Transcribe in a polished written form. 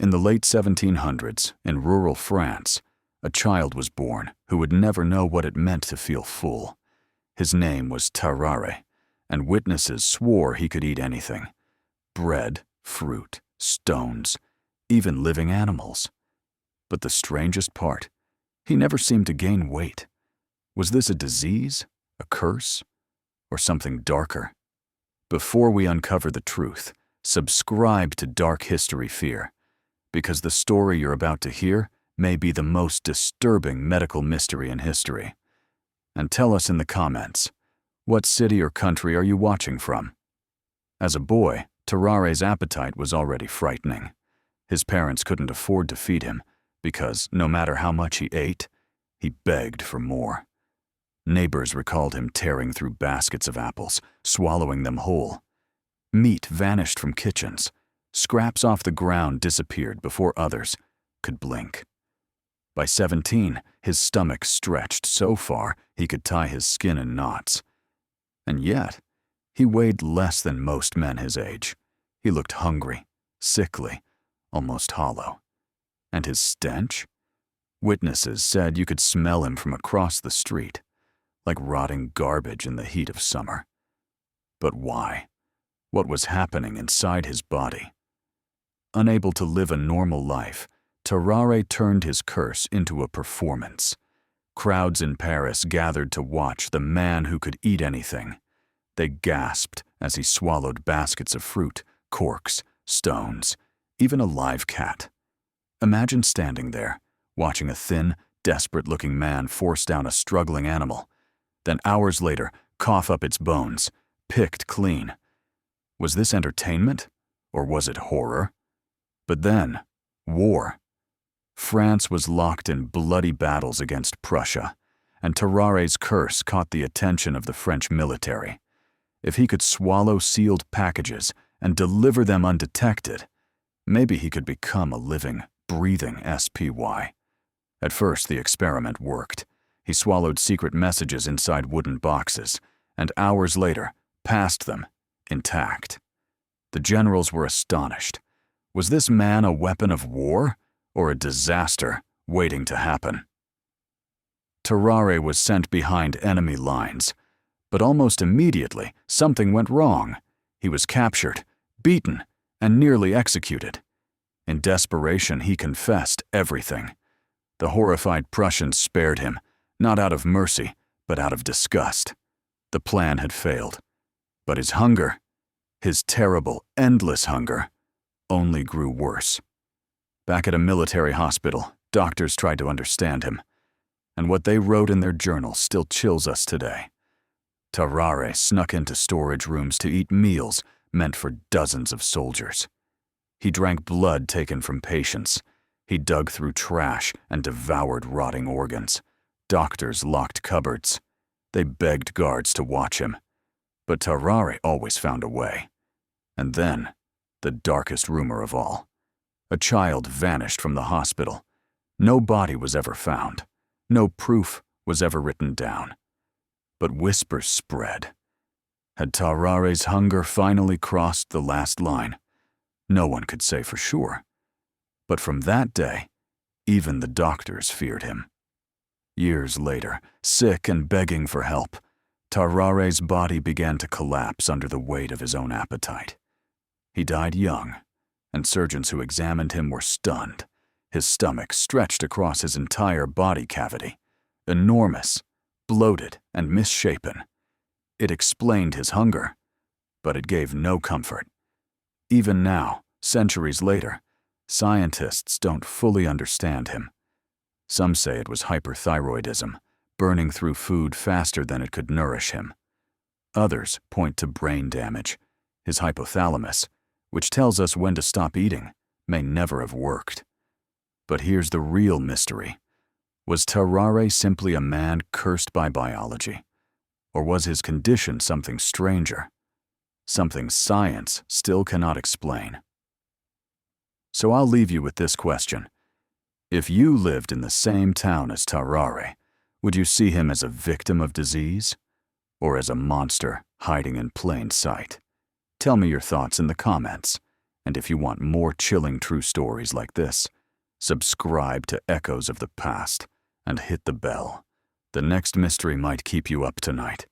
In the late 1700s, in rural France, a child was born who would never know what it meant to feel full. His name was Tarrare, and witnesses swore he could eat anything: bread, fruit, stones, even living animals. But the strangest part, he never seemed to gain weight. Was this a disease, a curse, or something darker? Before we uncover the truth, subscribe to Dark History Fear, because the story you're about to hear may be the most disturbing medical mystery in history. And tell us in the comments, what city or country are you watching from? As a boy, Tarrare's appetite was already frightening. His parents couldn't afford to feed him because no matter how much he ate, he begged for more. Neighbors recalled him tearing through baskets of apples, swallowing them whole. Meat vanished from kitchens. Scraps off the ground disappeared before others could blink. By 17, his stomach stretched so far he could tie his skin in knots. And yet, he weighed less than most men his age. He looked hungry, sickly, almost hollow. And his stench? Witnesses said you could smell him from across the street, like rotting garbage in the heat of summer. But why? What was happening inside his body? Unable to live a normal life, Tarrare turned his curse into a performance. Crowds in Paris gathered to watch the man who could eat anything. They gasped as he swallowed baskets of fruit, corks, stones, even a live cat. Imagine standing there, watching a thin, desperate-looking man force down a struggling animal, then hours later cough up its bones, picked clean. Was this entertainment, or was it horror? But then, war. France was locked in bloody battles against Prussia, and Tarrare's curse caught the attention of the French military. If he could swallow sealed packages and deliver them undetected, maybe he could become a living, breathing SPY. At first, the experiment worked. He swallowed secret messages inside wooden boxes, and hours later, passed them, intact. The generals were astonished. Was this man a weapon of war, or a disaster waiting to happen? Tarrare was sent behind enemy lines, but almost immediately something went wrong. He was captured, beaten, and nearly executed. In desperation, he confessed everything. The horrified Prussians spared him, not out of mercy, but out of disgust. The plan had failed. But his hunger, his terrible, endless hunger, only grew worse. Back at a military hospital, doctors tried to understand him, and what they wrote in their journals still chills us today. Tarrare snuck into storage rooms to eat meals meant for dozens of soldiers. He drank blood taken from patients. He dug through trash and devoured rotting organs. Doctors locked cupboards. They begged guards to watch him. But Tarrare always found a way. And then, the darkest rumor of all. A child vanished from the hospital. No body was ever found. No proof was ever written down. But whispers spread. Had Tarrare's hunger finally crossed the last line? No one could say for sure. But from that day, even the doctors feared him. Years later, sick and begging for help, Tarrare's body began to collapse under the weight of his own appetite. He died young, and surgeons who examined him were stunned. His stomach stretched across his entire body cavity, enormous, bloated, and misshapen. It explained his hunger, but it gave no comfort. Even now, centuries later, scientists don't fully understand him. Some say it was hyperthyroidism, burning through food faster than it could nourish him. Others point to brain damage. His hypothalamus, which tells us when to stop eating, may never have worked. But here's the real mystery. Was Tarrare simply a man cursed by biology? Or was his condition something stranger? Something science still cannot explain. So I'll leave you with this question. If you lived in the same town as Tarrare, would you see him as a victim of disease? Or as a monster hiding in plain sight? Tell me your thoughts in the comments. And if you want more chilling true stories like this, subscribe to Echoes of the Past and hit the bell. The next mystery might keep you up tonight.